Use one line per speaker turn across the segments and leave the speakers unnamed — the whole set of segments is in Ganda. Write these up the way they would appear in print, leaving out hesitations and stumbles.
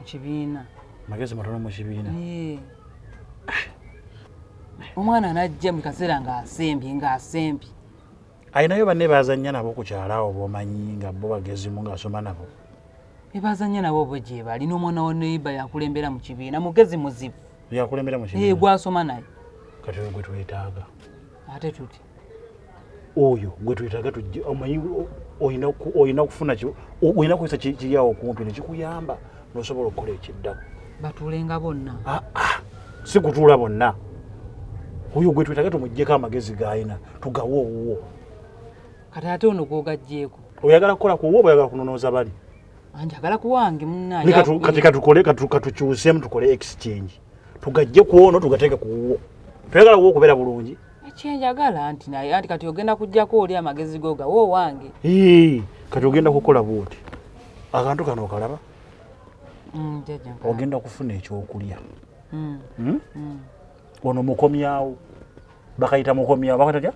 Mkibiina.
Magezi matono mu kibiina.
Omwana najja mu kaseera ng'asembi.
Ayinayo banne bazannya nabo ku kyalawo bw'omanyi nga bo bagezimu ng'asoma nabo.
Bazannya nabo bo gye bali n'omwana wa neiba yakulembera mu kibiina mugezi muzibu.
Yakulembera mu kibiina.
Gwasoma naye.
Kati gwe twetaaga.
Ate tuti.
Oyo gwe twetaaga tujje omanyi oyina kufuna oyina kuyisa kiriawo kumpi ne kikuyamba n'osobola okukola ekiddako.
Batuulenga bonna.
Si kutuula bonna. Oyo gwe twetaaga tumuggyeko amagezi g'ayina tugawe owuwo.
Kati ate ono gw'ogaggyeko.
Oyagala kukola ku owuwo oyagala kunonooza bali?
Njagala kuwange munnange.
Kati katukyusemu tukole exchange. Tugajje ku ono tugateeke ku owuwo. Tuyagala owuwo okubeera bulungi. Ekyenjagala
anti naye anti kati ogenda kujjako oli amagezi go gawo wange.
Kati ogenda kukola bwoti. Akantu kano okalaba?
Jajja.
Ogenda kufuna ekyokulya. Ono mukomyawo. Bakayita mukomyawo. Bakatya?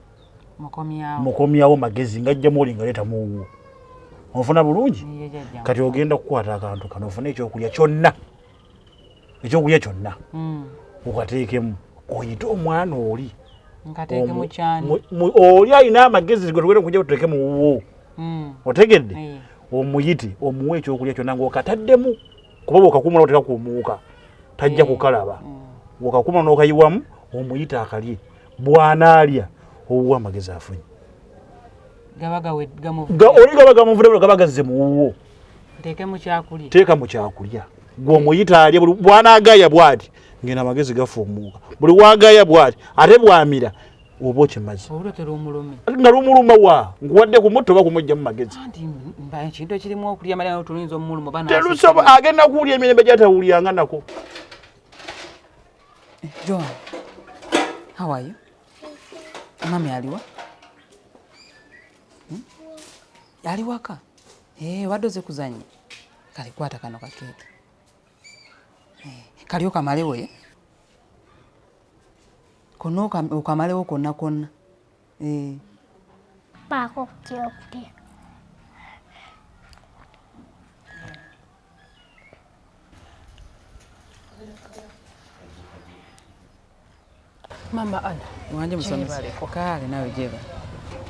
Mukomyawo magezi ngajja mu oli ngaleeta mu owuwo. Ofuna bulungi? Kati ogenda kukwata akantu kano ofuna ekyokulya kyonna. Ekyokulya kyonna. Okateekemu. Oyite omwana oli.
Nkateeke mu kyani.
Oli ayina amagezi gwe tugenda kujja tuteeke mu wuwo. Otegedde? Omuyite omuwe ekyokulya kyonna ng'okataddemu. Kuba okakumula oteka kumuuka. Tajja kukalaba. Okakuma n'okayiwamu omuyite akalye. Bw'anaalya owuwa amagezi afunye. Oli gaba gamuvudde gaba gazze mu wuwo.
Nteeke mu kyakulya.
Teeka mu kyakulya. Gwe omuyite alye bw'anaagaya bw'ati ngena amagezi gafuumuuka. Buli wagaya bw'ati ate bw'amira oba okimaze.
Olwetera omulumi.
Nga lumuluma wa nguwadde ku mutto oba kumugya mu magezi.
Anti mba ekintu ekirimu okulya malala tulinza omuluma bana.
Terusoba agenda kuwulya emirembe gy'atawulyanga nako.
John, how are you? Mami aliwa? Aliwaka? Wadoze kuzannya. Kali kwata kano kakeeke. Kali okamalewo ye? Kono okamalewo konna konna.
Paako kyokulya.
Mama Ana.
Wanje musomesa. Kale nawe jeba.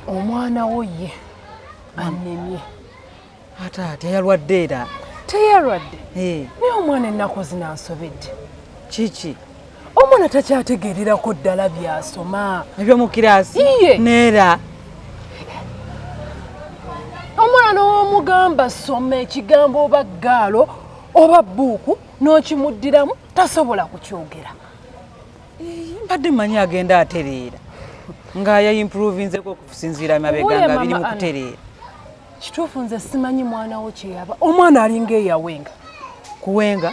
Omwana wo ye anemye.
Ate yalwadde era.
Teyalwadde. Naye omwana ennaku zinansobedde.
Kiki?
Omwana takyategeererako ddala by'asoma.
Ebyomu kiraasi? Neera.
Omwana n'omugamba soma ekigambo oba ggaalo oba bbuuku n'okimuddiramu tasobola kukyogera.
Mbadde mmanyi agenda atereera. Nga yayimprovinzeko okusinziira mabega nga biri mu kutereera.
Kituufu nze simanyi mwana wo kyeyaba. Omwana alinga eyawenga.
Kuwenga?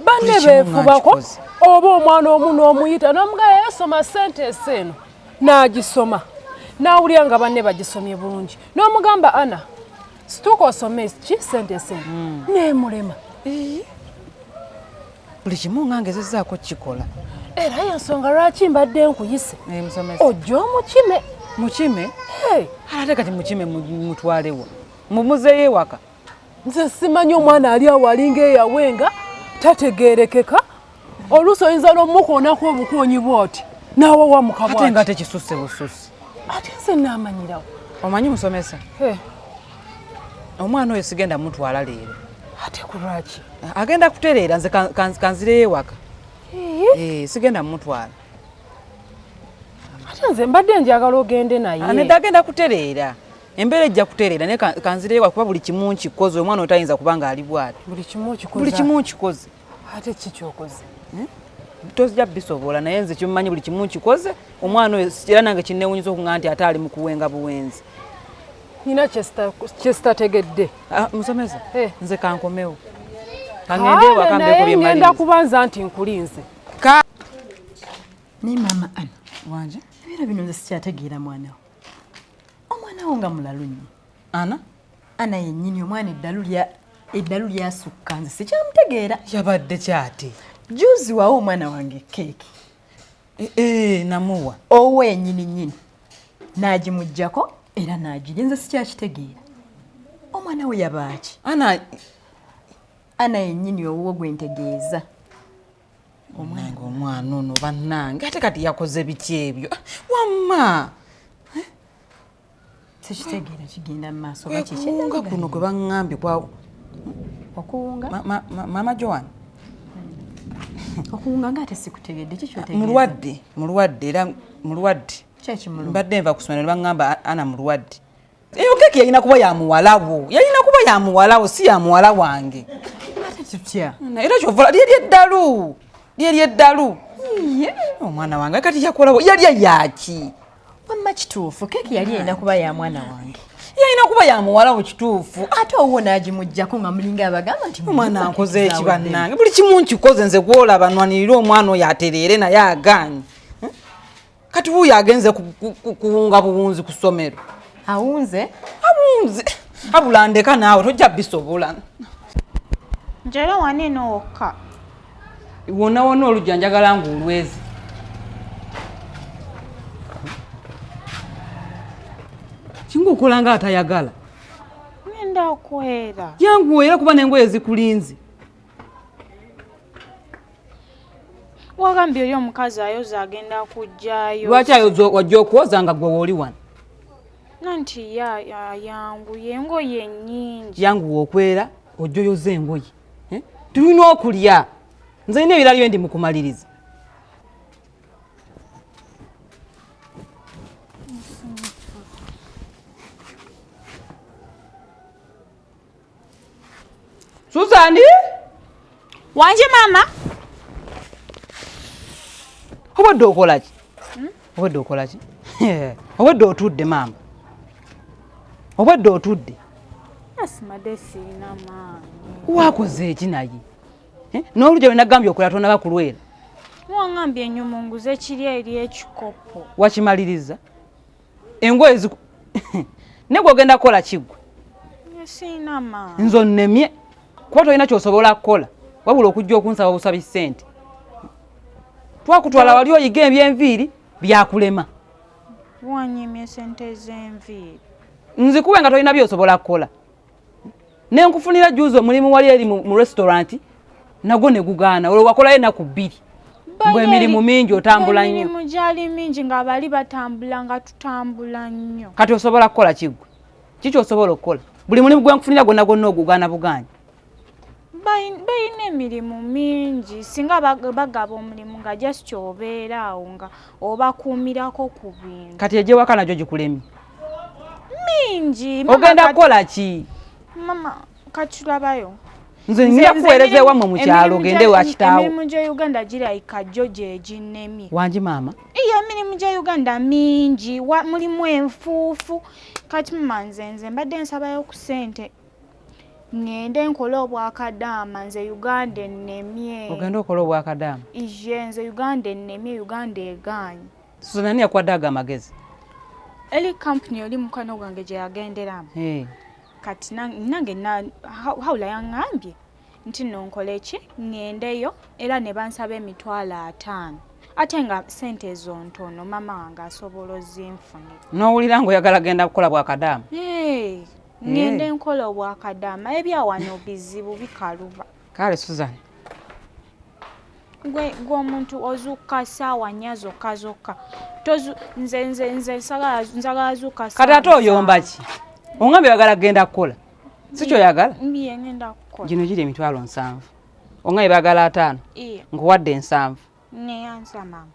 Banne beefubako oba omwana omu n'omuyita n'omugaya yasoma sentensi eno n'agisoma. N'awulira nga banne bagisomye bulungi. N'omugamba Ana, situuka osome ki sentensi eno. N'emulema.
Buli kimu nga ngezezzaako kikola.
Era y'ensonga lwaki mbadde nkuyise.
Musomesa.
Ojja omukime.
Mukime? Ate kati mukime mutwalewo. Mumuzeeyo ewaka.
Nze simanyi omwana ali awo alinga eyawenga tategeerekeka. Oluusi oyinza n'omukoonako obukoonyi bw'oti n'awawa mu kabwati.
Ate nga tekisusse bususse.
Ate nze naamanyirawo.
Omanyi musomesa? Omwana oyo sigenda mutwala leero.
Ate ku lwaki?
Agenda kutereera nze kanzireyo ewaka. Sigenda mutwala.
Ate nze mbadde njagala ogende naye.
Nedda agenda kutereera. Embeera ejja kutereera naye kanzireyo ewaka kuba buli kimu nkikoze omwana otayinza kubanga ali bw'ati.
Buli kimu nkikoze.
Buli kimu nkikoze.
Ate ki ky'okoze?
Tozija bisobola naye nze kimumanyi buli kimu nkikoze omwana oyo era nange kinneewuunyisa okuŋŋamba nti ate ali mu kuwenga buwenzi.
Nina kyesitategedde.
Musomesa, nze kankomewo.
Naye ngenda kubanza nti nkulinze.
Naye Maama Ana,
wanje
ebiro bino nze sikyategeera mwana wo. Omwana wo nga mulalu nnyo.
Ana
yennyini omwana eddalu lyasukka nze sikyamutegeera.
Yabadde kyate.
Juzi wawo omwana wange keeki.
Namuwa.
Owe yennyini n'agimuggyako era n'agirya nze sikyakitegeera. Omwana we yabaaki. Ana yennyini owuwo gwe ntegeeza.
Omwana ono bannange ate kati yakoze biki ebyo? Wamma.
Tekitegeera kigenda mu maaso
nga kuno gwe baŋŋambye kwa
okuwunga.
Mama Joan.
Okuwunga ng'ate sikutegedde kikyotegeeza.
Mulwadde era mulwadde.
Kyekimuluma.
Mbadde nva ku ssomero baŋŋamba Ana mulwadde. Eyo keeki yalina kuba ya muwalawo. Yalina kuba ya muwalawo si ya muwala wange.
Ate tutya.
Era kyova lyeri eddalu. Omwana wange kati yakolawo yali yaki.
Wamma kituufu keeki yali erina kuba ya mwana wange.
Yalina kuba ya muwalawo kituufu.
Ate owuwo n'agimuggyako nga mulinga abagamba nti
omwana nkoze eki bannange buli kimu nkikoze nze gwolaba nwanirira omwana oyo atereere naye agaanye. Kati wuuyo agenze kuwunga buwunzi ku ssomero.
Awunze?
Abula ndeka naawe tojja bisobola.
Njala waneno wokka.
Wonna olujja njagala ng'olwezi. Kingukola nga atayagala.
Ngenda okwera.
Yangu era kuba n'engoye zikulinze.
Wagambye oli omukazi ayoza agenda kujjayo.
Lwaki ayoza wajja okwoza nga gwe wooli wano?
Nanti yangu yengoye nnyingi.
Yangu okwera ojja oyoza engoye. Tulina okulya. Nze nina ebirala bye ndi mu kumaliriza. Susani?
Wanje mama?
Obadde okola ki? Obadde okola ki? Obadde otudde mama. Obadde otudde.
Asimadde sirina maanyi.
Wakoze eki naye? N'olugya lwe nagambye okola tonaba kulwera.
Wangambye nyumunguze kiri eri ekikopo.
Wakimaliriza? Engoye ziku ne gwogenda kukola kiggwe?
Sirina maanyi.
Nze onnemye. Kuba tolina ky'osobola kukola. Wabula okujja okunsaba busabi ssente. Twakutwala wali oyiga ebyenviiri byakulema.
Wanyimye sente z'enviiri.
Nzikuwe nga tolina by'osobola kukola. Ne nkufunira juuzi omulimu wali eri mu restaurant nagwo ne gugaana. Olwo wakolayo ennaku 2. Mbwe emirimu mingi otambula nnyo.
Emirimu gyali mingi nga bali batambula nga tutambula nnyo.
Kati osobola kukola kiggwe? Kiki osobola okukola? Buli mulimu gwe nkufunira gwonna ogugaana bugaanyi.
Bayina emirimu mingi singa bagaba omulimu nga just kyobeeraawo nga obakuumirako ku bintu.
Kati egyewaka nagyo gikulemye.
Mingi.
Ogenda kukola ki?
Mama katulabayo.
Nze ngira kuweereza ewammwe mu kyalo ogende wa kitaawo.
Emirimu gya Uganda girayika jjo gye ginnemye.
Wangi maama?
Emirimu gya Uganda mingi mulimu enfuufu. Kati mama nze mbadde nsabayo ku ssente. Ngende nkola obwakadaama nze Uganda ennemye.
Ogenda okola obwakadaama?
Nze Uganda ennemye, Uganda egaanye.
Susana ani yakwadde ago amagezi?
Eri kampuni oli mukwano gwange gye yagenderamu. Kati nange hawula yaŋŋambye nti nno nkole ki ŋŋendeyo era ne bansaba $5,000. Ate nga ssente ezo ntono mama wange asobola ozinfunira.
N'owulira ng'oyagala genda kukola bwakadaama?
Ngende nkola obwakadaama ebyawano bizibu bikaluba.
Kale Suzana.
Gwe omuntu ozuuka ssaawa 4 zokka. Nze nzagala zuuka ssaawa.
Kati ate oyomba ki? Ongambye oyagala genda kukola. Si kyoyagala?
Mbiye ngenda kukola.
Gino giri $7,000. Ongambye bagala 5. Nkuwadde 7.
Neyanza mama.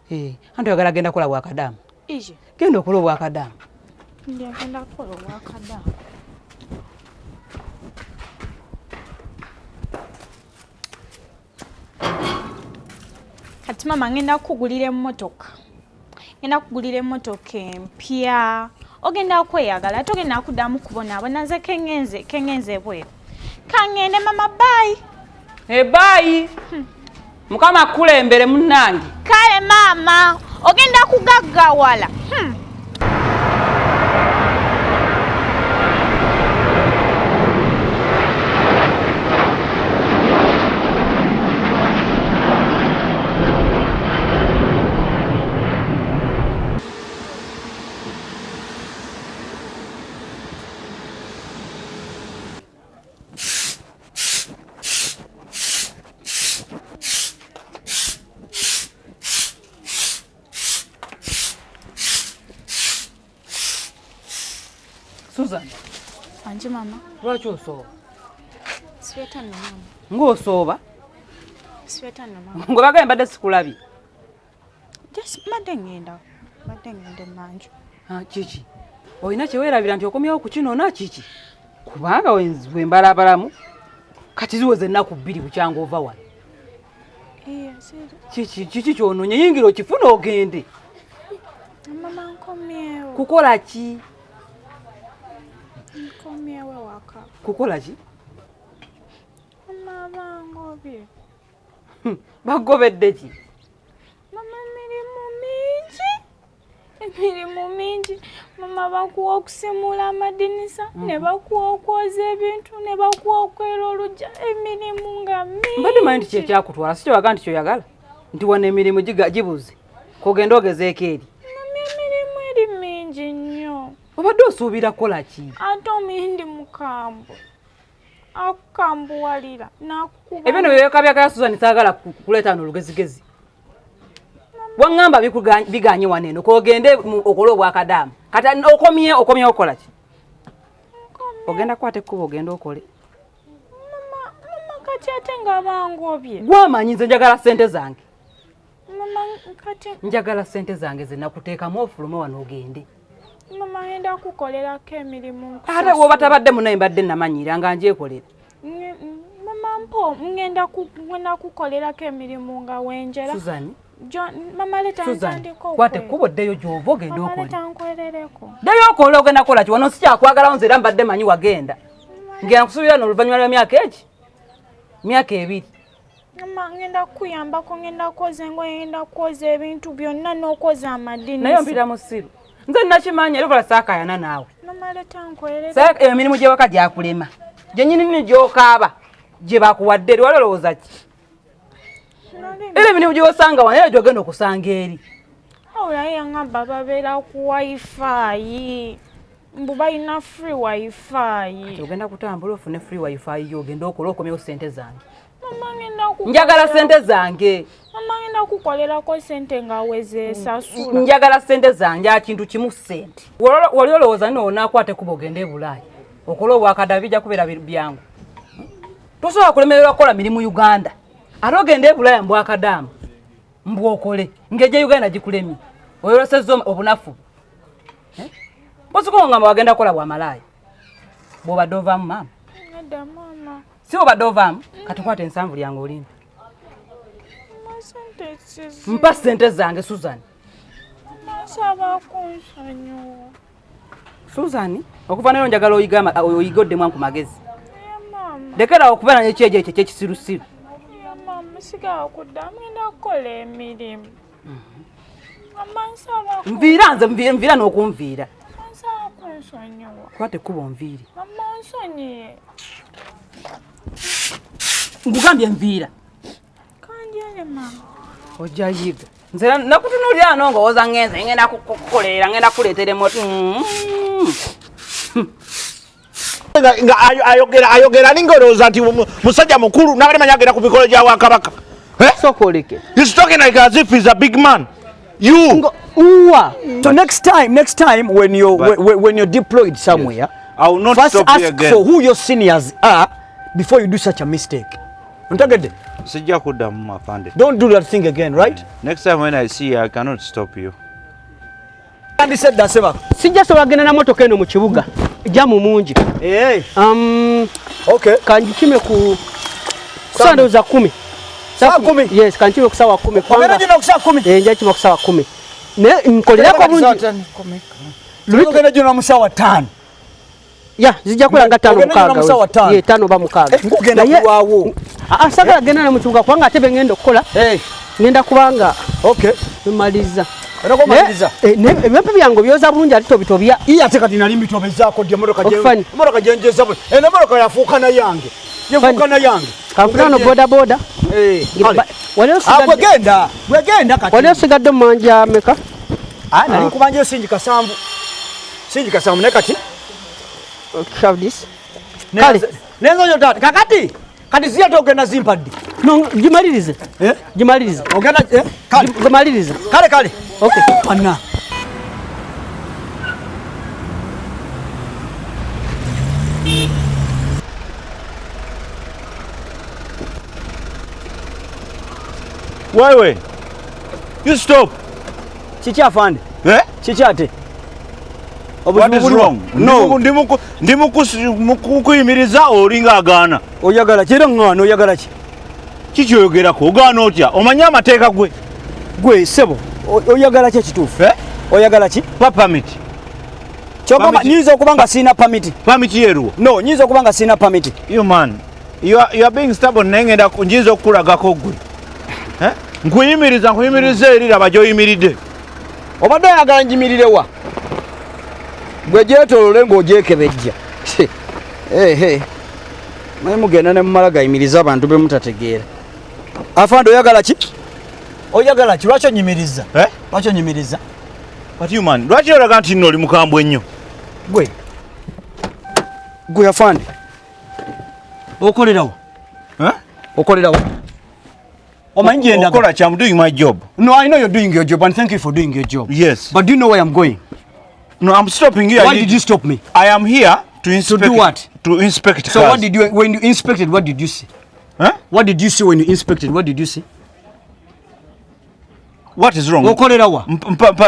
Anti oyagala genda kukola bwakadaama. Genda okola obwakadaama.
Mbiye ngenda kukola obwakadaama. Kati mama ngenda kukugulira emmotoka. Ngenda kukugulira emmotoka empya. Ogenda kweyagala ate ogenda kuddamu kubonaabona nze kengenze bweru. Kangende mama bye.
Bye. Mukama akulembere munnange.
Kale mama ogenda kugaggawala.
Susan.
Anje mama.
Lwaki osooba?
Sweta no mama.
Ng'osooba?
Sweta no mama.
Ngwe bagambye mbadde sikulabye.
Just madengenda manju.
Kiki? Olina kyeweerabira nti okomyewo ku kinoona kiki? Kubanga we mbalabalamu kati ziweze ennaku 2 bukyanga ova wano. Kiki kyonoonye? Yingira okifuna ogende.
Mama nkomyewo.
Kukola ki?
Nkomyewo waka.
Kukola ki?
Mama bangobye.
Bagobedde ki?
Mama emirimu mingi. Mama bakuwa okusimula amadinisa, ne bakuwa okwoza ebintu, ne bakuwa okwera olujja, emirimu nga mingi.
Mbadde manyi nti kyekyakutwala, si kyowaga nti kyoyagala? Nti wano emirimu gibuze, kogenda ogezeeko eri.
Mama emirimu eri mingi nnyo.
Obadde osuubira kukola ki?
Ate omindi mukambwe. Akukambuwalira n'akukuba.
Ebyo nebyoka bya Susan saagala kuleeta n'olugezigezi. Wangamba biganye wano eno kogende okola obwakadamu. Kati okomye okola ki? Ogenda kwate kuba ogenda okole.
Mama kati ate nga bangobye.
Gwamanyi nze njagala ssente zange.
Mama kati
njagala ssente zange ze nakuteekamu ofulume wano ogende.
Mama ngenda kukolerako emirimu.
Ate woba tabadde munaye mbadde namanyira nga njekolera.
Mama ngenda kukolerako emirimu nga wenjera.
Susan.
Mama leta ntandiko.
Kwate kubo ddeyo gy'ova ogenda okole.
Mama leta nkwerereko.
Ddeyo okola ogenda kola ki? Wano si kyakwagala nze era mbadde manyi wagenda. Ngenda kusuubira n'oluvannyuma lw'emyaka eki? Myaka 2.
Mama ngenda kuyambako, ngenda kwoza engoye, ngenda kwoza ebintu byonna n'okwoza amadinisa.
Naye mpita mu ssiru. Nze nakimanya era ovala saakayana naawe.
Mama leta nkwerereko.
Saaka emirimu gy'ewaka gyakulema. Gye nnyini gy'okaaba gye bakuwadde eri walowooza ki? Era emirimu gy'osanga wano era gy'ogenda okusanga eri.
Awulayo yangamba babeera ku wifi. Mbu balina free wifi.
Ogenda kutambula ofune free wifi yo ogenda okola okomyewo ssente zange.
Mama ngenda kukola.
Njagala ssente zange.
Mama ngenda kukolerako ssente nga wezesasula.
Njagala ssente zange kintu kimu ssente. Wali olowooza nno onaakwate kuba ogenda e Bulaaya. Okola obwakadda bijja kubeera byangu. Tosobola kulemererwa kukola mirimu Uganda. Ate ogenda e Bulaaya mbwakadamu. Mbwokole. Ng'ejja Uganda gikulemye. Oyolosezza obunafu. Posiko ngamba wagenda kola bwa malaya. Bw'obadde ovaamu maama.
Nedda mama.
Si obadde ovaamu, kati kwata ensanvu lyange olimba. Mpa ssente zange Susan.
Masaba kunsonyiwa.
Susan, okuva lero njagala oyigodde mwanku magezi.
Mama.
Lekera okubeera n'ekyejo ekyo ekyekisirusiru.
Mama sigawa kuddamu ngenda kukola emirimu. Mama nsaba.
Nviira n'okunviira.
Nsaba kunsonyiwa.
Kwate kuba onviiri.
Mama nsonyiye.
Ngugambye nviira.
Kandyele mama.
Ojja yiga. Nze nakutunuulira no ngowooza ngenze ngenda kukolera ngenda kuleetera emoto.
Nga ayogera ningolooza nti musajja mukulu n'abalimanya agenda ku mikolo gya Wakabaka.
Sokoleke.
He's talking like as if he's a big man. You.
So next time when you're deployed somewhere,
yes, I will not
first
stop
ask
you again
for who your seniors are before you do such a mistake.
Sijja kuddamu mafande.
Don't do that thing again, right?
Next time when I see you, I cannot stop you.
Kandi said that seba.
Sijja soba genda na motoka eno mu kibuga. Jamu mungi.
Hey.
Okay. Kanjikime ku Sunday za 10.
Saa 10?
Yes, kanjikime ku sawa 10.
Kwanga jina ku saa 10.
Nja kima ku sawa 10. Ne nkolera kwa bungi.
Lugenda jina mu sawa 5.
Ya, zijja kulanga 5 mukaaga. Ye 5 ba mukaaga.
Kugenda kuwaawo.
Sagala genda na mu kibuga kwanga ate ngenda okukola. Ngenda kubanga.
Okay.
Tumaliza.
Maliza.
Ebintu byange byoza bulungi ate tobitobya.
Ate kati nali mbitobezaako gye motoka gyenjeza bwe. Eno motoka yafuuka na yange. Yefuuka na yange.
Kampuna boda boda.
Bwegenda kati.
Wali osigadde mu manja meka?
Nali nkubanja singi kasambu. Singi kasambu ne kati.
Have this.
Kale. Nenzo nyo tata. Kakati. Kati siya togenda zimpadde.
No, jimalirize. Jimalirize.
Ogenda kale.
Jimalirize.
Kale. Okay. Anna.
Why? You stop.
Kiki afande? Kiki ate?
What is wrong? No. Ndimukuyimiriza olinga agaana.
Oyagala kira ngano oyagala ki?
Kiki oyogerako ogaana otya? Omanya amateeka gwe.
Gwe sebo oyagala ki ekituufu? Oyagala ki?
Permit.
Kyokoma nyinza okuba nga sina permit.
Permit yeruwo?
No, nyinza okuba nga sina permit.
You man, you are being stubborn nengenda nyinza okulagako gwe. Nkuyimiriza eri laba gy'oyimiridde.
Obadde oyagala njimirirewa? Gwe gyetolole ng'ogyekebejja. Naye mugenda ne mumala gayimiriza abantu be mutategeera. Afande oyagala ki? Oyagala ki? Lwaki onyimiriza? Lwaki onyimiriza?
But you man, lwaki olaga nti nno oli mukambwe ennyo?
Gwe afande. Okolerawo? Okolerawo? Omanyi gye ndaga?
Okola ki? I'm doing my job.
No, I know you're doing your job and thank you for doing your job.
Yes.
But do you know where I'm going?
No, I'm stopping here.
Why did you stop me?
I am here to inspect.
To do what?
To inspect
So
cars.
what did you, when you inspected, what did you see? What did you see when you inspected? What did you see?
What is wrong?
Okolerawa?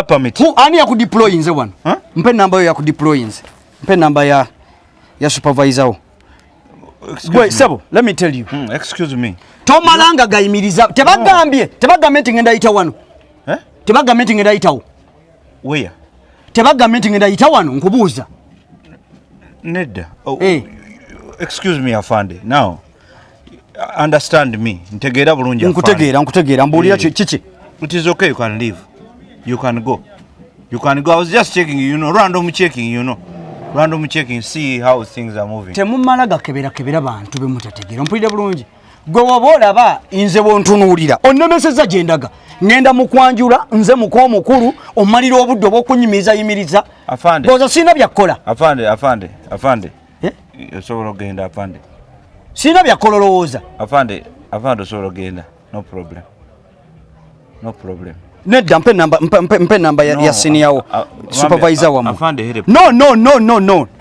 Permit.
Who ani yakudeploy nze wano? Mpe namba yo yakudeploy nze. Mpe namba ya supervisor. Wait, Sebo, let me tell you.
Excuse me.
Tomalanga gayimiriza. Tebagambye nti ngenda yita wano. Tebagambye nti ngenda yitawo.
Where?
Tebagambye nti ngenda yita wano nkubuuza.
Nedda. Excuse me afande. Now, understand me. Ntegeera bulungi afande.
Nkutegeera. Mbuulira kiki?
It is okay, you can leave. You can go. You can go. I was just checking, random checking, see how things are moving.
Temumala gakebera bantu be mutategeera. Mpulira bulungi. Gwe waba olaba nze bwontunuulira. Onnemeseza gye ndaga. Ngenda mukwanjula, nze muko omukulu, omalira obudde obw'okunyimiriza.
Afande.
Boza sina byakkola.
Afande. Osobola ogenda afande.
Sina byakkola olowooza.
Afande osobola ogenda. No problem.
Nedda mpe namba ya senior supervisor wamu.
Afande help.
No.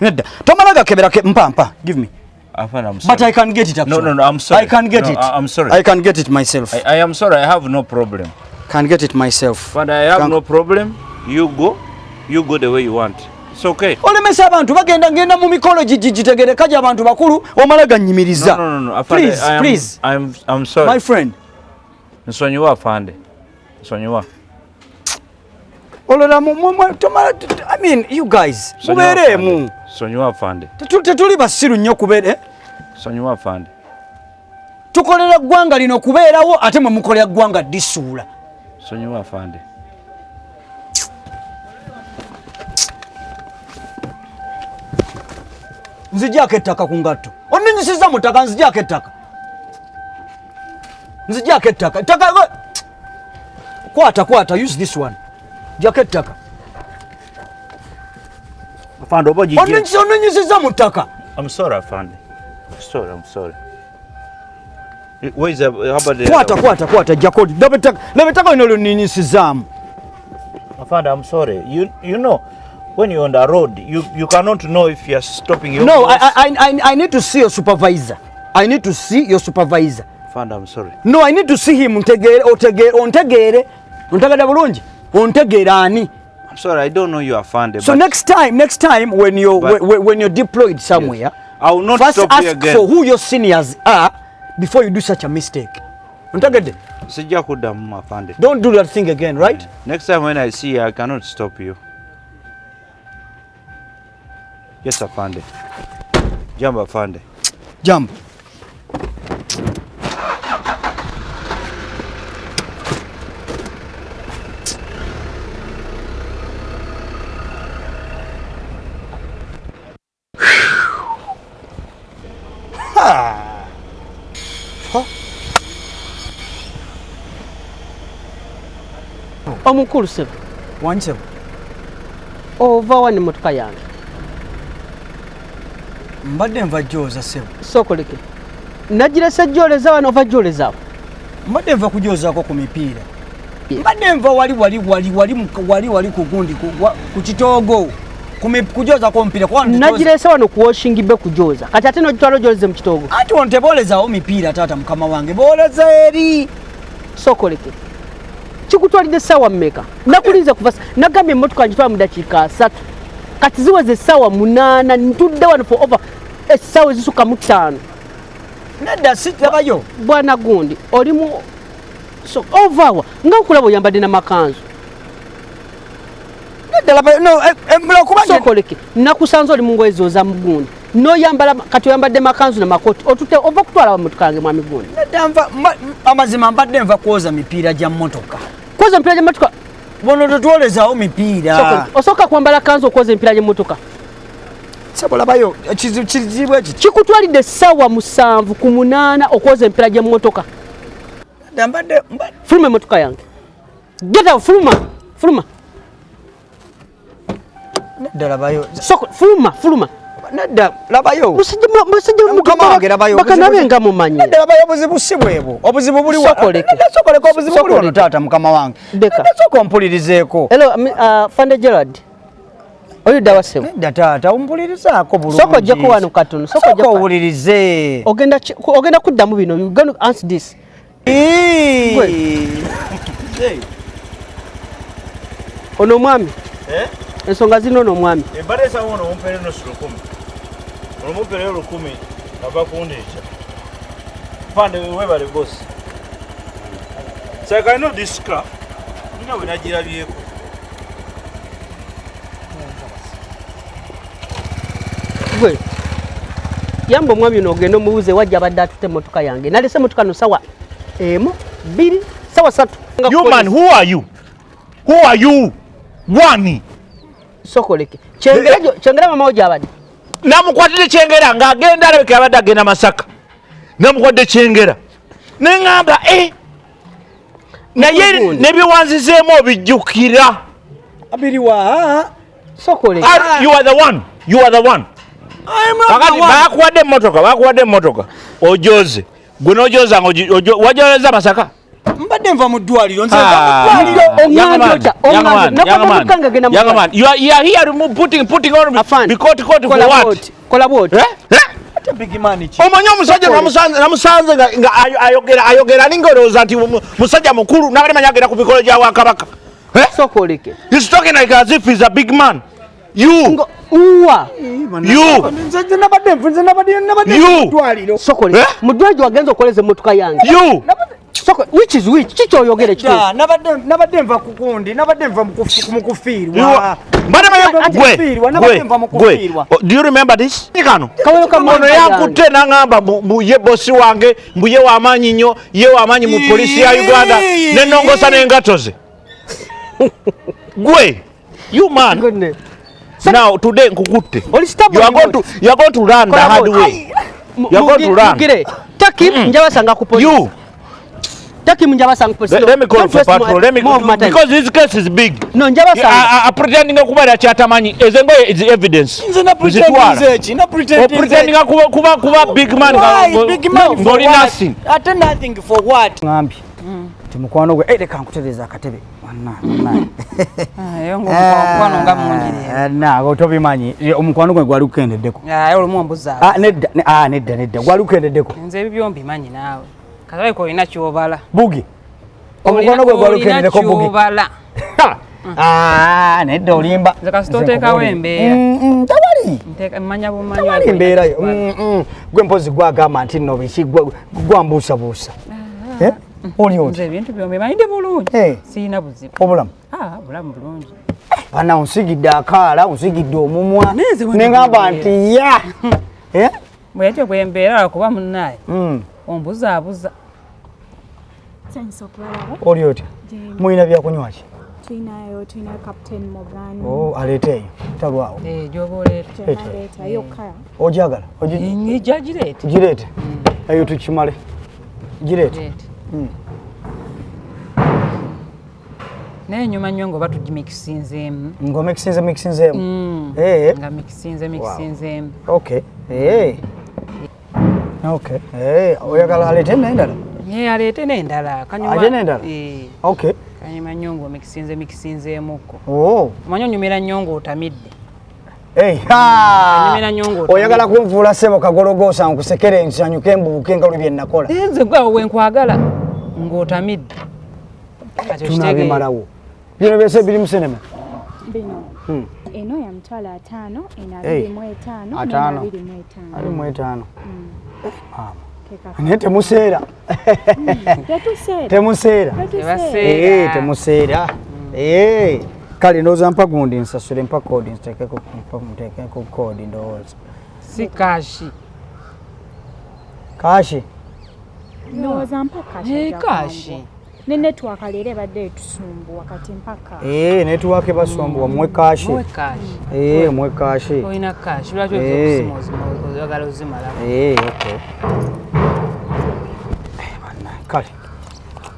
Nedda. Tomala gakebera mpa. Give me.
Afande, I'm sorry.
But I can get it actually.
No, I'm sorry.
I can get it.
I'm sorry.
I can get it myself.
I am sorry. I have no problem.
Can get it myself.
But I have no problem. You go the way you want. It's okay.
Olemesa abantu bagenda ngenda mu mikolo gitegereka gya abantu bakulu omala ganyimiriza.
No. Afande,
please.
I'm sorry.
My friend.
Nsonyiwa afande. Nsonyiwa.
Olola I mean, you guys. Mubeeremu.
Nsonyiwa afande.
Tetuli basiru nnyo kubeere.
Nsonyiwa afande.
Tukolera ggwanga lino kubeerawo ate mwe mukolera ggwanga disuula.
Nsonyiwa afande.
Nzigyako ettaka ku ngatto. Onnenyisiza mu ttaka nzigyako ettaka. Ettaka. Kwata, use this one. Gyako ettaka.
Afande oba gijje.
Onnenyisiza mu ttaka.
I'm sorry afande. I'm sorry. Where is how about the
Kwata gyako. Lebe ettaka lino lyonninyisizaamu.
Afande, I'm sorry. You know, when you're on the road, you cannot know if you're stopping your
No,
boss.
I need to see your supervisor.
Afande, I'm sorry.
No, I need to see him. Ontegeere bulungi. Ontegeere ani.
I'm sorry, I don't know you afande.
So next time when you're deployed somewhere, yes,
I will not
first
stop
ask
you again.
for who your seniors are before you do such a mistake. Ontegedde?
Sijja kuddamu afande.
Don't do that thing again, right?
Next time when I see you, I cannot stop you. Yes, afande. Jump, afande.
Jump.
Omukulu Sebo.
Wansebo.
Ova wani motoka yange.
Mbadde nva jooza Sebo.
Sokoleke. Nagirese joleza wano ova joleza.
Mbadde nva kujozaako ku mipiira. Mbadde nva wali ku gundi ku kitoogo. Kujoza ko mpira kwa
nagirese wano kuwashingibbe kujoza. Kati ate no gitwalo joleze mu kitoogo.
Ati onteboolezaawo mipiira taata mukama wange. Booleza eri.
sokoleke kikutwalidde essaawa mmeka nakulinze kuva nagambye emmotoka ngitwala mu dakiika 3 kati ziweze essaawa 8 ntudde wano for over essaawa ezisukka mu 5
nedda sitabayo
bwana gundi olimu ovaawa nga nkulaba oyambadde n'amakanzu
nedda labayo no embula kubanje
sokoleke nakusanze oli mu ngoye zooza mugundi noyambala kati oyambadde makanzu n'amakoti otute ova kutwala wammotoka yange mwami gundi
nedda nva amazima mbadde nva kwoza mipiira gya mmotoka
kwoza mipiira gy'emmotoka
bono totwolezaawo mipiira
osooka kwambala kanzu okwoza emipiira gy'emmotoka
sabolabayo kizibu ekyo
kikutwalidde essaawa 7 ku 8 okwoza emipiira gy'emmotoka
mbadde
fuluma emmotoka yange geta fuluma
nedda labayo
fuluma
nedda labayo
bakanabe nga mumanyi
nedda labayo obuzibu si bwebwo obuzibu buli
sokoleke
obuzibu buli wano taata mukama wange soka ompulirizeeko
Fande Gerard oyo ddawa sebo
nedda taata ompulirizaako bulungi
soko ojjeko wano katono
soka owulirize
ogenda kuddamu bino you going to answer this ono omwami ensonga zino ono omwami
embalesa wono omumpere no 10 omumpere 10 aba kundecha Fande webale boss so I know this car nina wenagira byeko
gwe yamba omwami ono ogenda omubuuze wajja abadde atute emmotoka yange nalese emmotoka no sawa 1 2 sawa 3
you man who are you wani
sokoleke kyengera mama ojo abadde
namukwatire kyengera ng'agenda alabika abadde agenda Masaka namukwadde kyengera neŋŋamba naye nebyewanzizeemu obijjukira
abiriwa
sokoleke
you are the one kakati bakuwadde emmotoka ojoze gwe n'ojozanga wajozeza Masaka
mbadde nva mu ddwaliro nze
young man you are here putting on because for what
kola bwoti
omanyi omusajja namusanze nga ayogera ninga olowooza nti musajja mukulu nabalimanya agenda ku mikolo gya Bwakabaka
sokoleke
he's talking like as if he's a big man you
sokoleke mudwaliro wagenza okoleza emmotoka yange kikyoyogere
nabadde nva kukundi nabadde nva mukufiirwa
do you remember this ono yankutte n'aŋŋamba ye bosi wange mbu ye w'amaanyi nnyo ye w'amaanyi mu polisi ya Uganda n'ennongosa n'engato ze gwe you man now today nkukutte you are going to run the hard way you are going to run
takim njabasanga ku polisi Let
me call for patrol. Because this case is big.
No, njabasa.
Pretending kuba kyatamanyi ezengo is evidence. Pretending kuba big man ngoli nothing.
Nothing for what? Ngambi. Timukwano gwe leka nkutereza akatebe.
Yongo mukwano nga munjire.
Na otobimanyi omukwano gwe gwali kukendeddeko.
Olumu mbuza.
Nedda gwali kukendeddeko.
Nze byombi manyi naawe. Kalawe ko ina kyobala.
Bugi. Omukwano gwe gwali kukendeddeko bugi.
Kyobala.
Nedda olimba.
Zaka stoteka wembeera.
Tawali.
Nteka manya bumanyi.
Tawali mbeera yo. Gwe mpozi gwagamba nti no bishi gwambuusa buusa. Oli oti.
Nze bintu byombi manyi ndi bulungi. Siina buzibu.
Obulamu.
Bulamu bulungi.
Bana unsigidde akaala, unsigidde omumwa. Nengamba nti ya.
Bwe yatyo kwembeera kuba munnaye. Ombuzaabuza.
Oli oti. Muyina byakunywa ki?
Tuyina Captain Morgan.
Aleeteeyo. Talwawo.
Gyoba oleeta.
Leeta yokka.
Ojagala?
Njija gireete.
Gireete. Eyo tukimale. Gireete.
Naye nyuma nnyo ng'oba tugimikisinzeemu.
Ng'omikisinzeemu?
Nga mikisinzeemu.
Okay. Okay. Oyagala aleete n'endala?
Aleete n'endala.
Ate n'endala? Okay.
Kanyuma nnyo ng'omikisinzeemukko. Omanyi onyumira nnyo ng'otamidde.
Oyagala kunfuula ssebo kagologoosa nkusekere nsanyuke mbuuke nga lwe bye nakola.
Nze gwe wenkwagala. ng'otamidde
tunabimalawo bino byose biri mu sinema
bino eno ya mtwalo 5 ena 25 na 25
naye temuseera temuseera kale ndowooza mpa gundi nsasule mpa kodi nteekeko kodi ndowooza
si kashi
kashi
ndowooza mpa kashi ne network leero ebadde etusumbuwa kati mpaka
network ebasumbuwa muwe kashi muwe kashi
olina kashi lwaki okusima oyagala ozimala
okay kale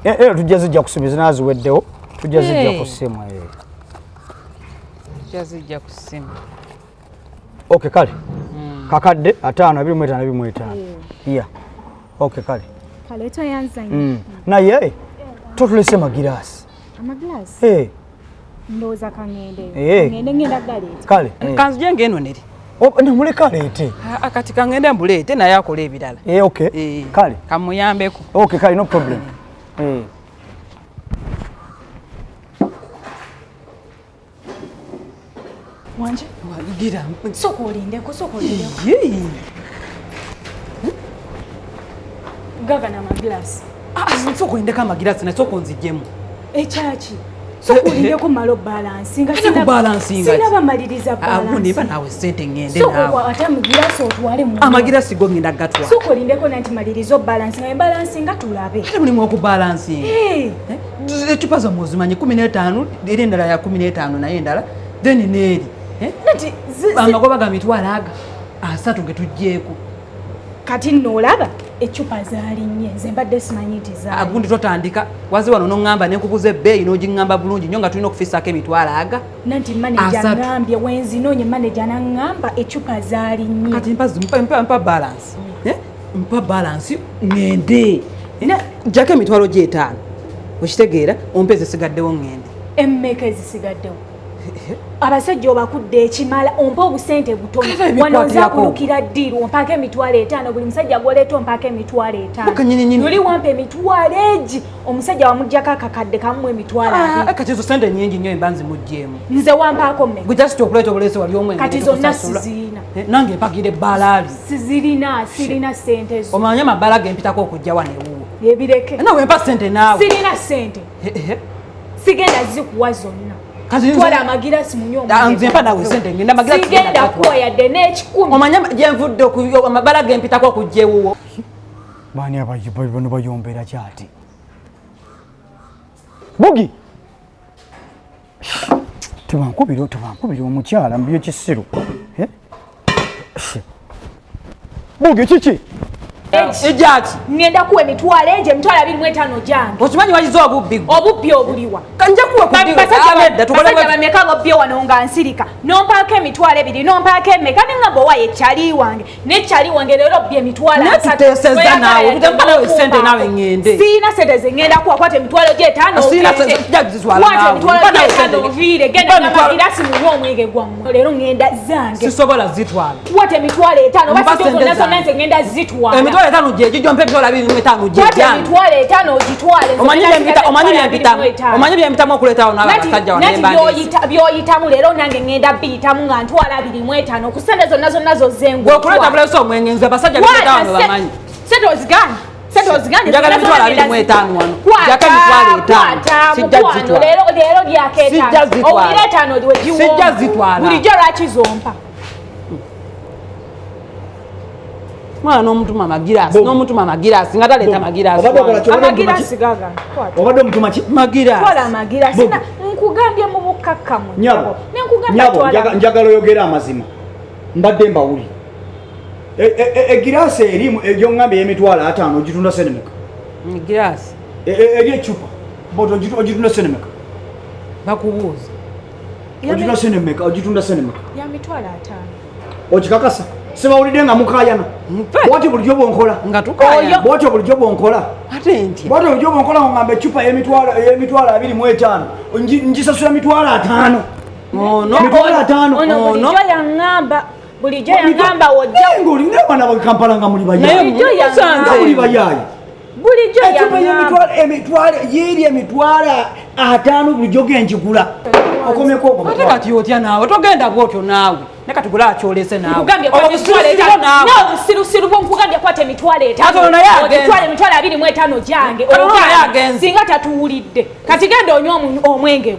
era tujja zijja kusimu zinaziweddewo tujja zijja ku ssimu
tujja zijja ku ssimu
okay kale kakadde 5 yeah okay kale
toyanza
naye totulese magiraasi
amagiraasi ndowooza kangende ngenda galeeta
kale
kanzu gye ng'eno neri
namuleka aleete
kati kangende mbuleete naye akola ebirala
okay kale
kamuyambeko
okay kale no problem
wanje
wayigira
sokolindeko gavana magiraasi
sokolindeko amagiraasi naye sokonzijjemu
ekyaki sokulindeko malo balansinga sinabamaliriza
balansinga nawe sente ngende nawe
ate amagiraasi otwale mu
amagiraasi go ngenda gatwala
sokulindeko nanti maliriza obalansinga balansinga tulabe
ate mulimu okubalansinga ecupa zammwe ozimanyi 15 era endala ya 15 naye endala then neeri amagoba ga mitwalo aga 3 ge tugjeeko
kati nolaba ecupa zaalinnye nze mbadde simanyi nti
agundi totandika wazi wano noŋŋamba nenkubuza ebbeeyi n'ogiŋŋamba bulungi nnyo nga tulina okufiisaako emitwalo aga
nanti maneja ŋŋambye wenzinoonye maneja naŋŋamba ecupa zaalinnye
kati mpa balansi mpa balansi ŋŋende jjako emitwalo gy'etaano okitegeera ompa ezisigaddewo ŋŋende
emmeka ezisigaddewo abasajja obakudde ekimala ompa obusente butono wano nza kulukira ddiiru ompaako emitwalo 5 buli musajja gwoleeta ompaako emitwalo 5 noli wampa emitwalo egi omusajja wamuggyako akakadde kamumu emitwalo 2
kati ezo sente nnyingi nnyo emba nzimuggyemu
nze wampaako mmeka
gwe jasiti okuleeta obuleese wali omwe
kati zonna sizirina
nange mpagire ebbalaali
sirina sente zo
omanye amabbala ge mpitako okujja wano ewuwo
ebireke
nawe mpa sente naawe
sirina sente sigenda zikuwa zonna twala amagiraasi
nze mpa nawe sente ngenda amagiraasi
sigenda kuwa yadde n'ekikumi
omanye gyenvudde amabala gempitako okujja ewuwo
baani bano bayombera kyati bugi tebankubira omukyala mubyo kisiru bugi kiki
ejaki
ngenda kuwa emitwalo egi emitwalo 25 gyange
okimanyi wayiza obubbi
obuliwa
kanja
basajja bameka bobbye wano nga nsirika nompaako emitwalo 2 nompaako emmeka neŋŋamba owayo ekyali wange nekyali wange leero bye emitwalo
netuteeseza naawe kutempa nawe sente naawe ŋŋende
siina sente ze ŋŋenda kuwa kwata emitwalo gy'5 viire genda namagiraasi munywa omwenge gwammwe leero ŋŋenda zange
sisobola zitwala
kwata emitwalo 5 basite zonna nze ŋŋenda zitwala
emitwalo 5 gye gijjo mpa emitwalo 25 gye gyange
emitwalo 5 ogitwale
omanyi byempitamu okuleetawo nawe abasajja
byoyitamu leero nange ŋŋenda biyitamu nga ntwala 25 okusente zonna zozengwe
okuleeta buleese omwenge nze abasajja betawo bamanyi
sente oziganye
njagala emitwalo 25 wano jako emitwalo 5 sijja zitwala
leero lyaketaano owulira 5 wegiwomba
sijja zitwala
bulijjo lwaki zompa
mwana n'omutuma amagiraasi nga taleeta magiraasi
gaga
obadde omutuma ki
magiraasi nkugambye mu bukkakkamu
nyabo njagala oyogera amazima mbadde mbawuli egiraasi erimu egyoŋŋamba ey'emitwalo 5 ogitunda senemeka
giraasi
eri ecupa ogitunda senemeka
bakubuuza
ogitunda senemeka
ya mitwalo 5
okikakasa sibawulidde nga mukayana bwatyo bulijjo bwonkola bwatyo bulijjo bwonkola bwatyo bulijjo bwonkola ngamba ecupa ey'emitwalo 25 ngisasula mitwalo 5
bulijjo yaŋŋamba bulijjo yaŋŋamba wojja
ng'olina abaana bakampala nga muli bayaayi
bulijjo ya
emitwalo yiri emitwalo 5 bulijjo genjigula okomeko ogwo
ate kati otya naawe togenda bwotyo naawe neka tugula akyolese naawe
nkugambye kwate emitwalo 5 nawe busirusiru bwo nkugambye kwate emitwalo 5 otwale emitwalo 25 jange singa tatuwulidde kati genda onywa omwenge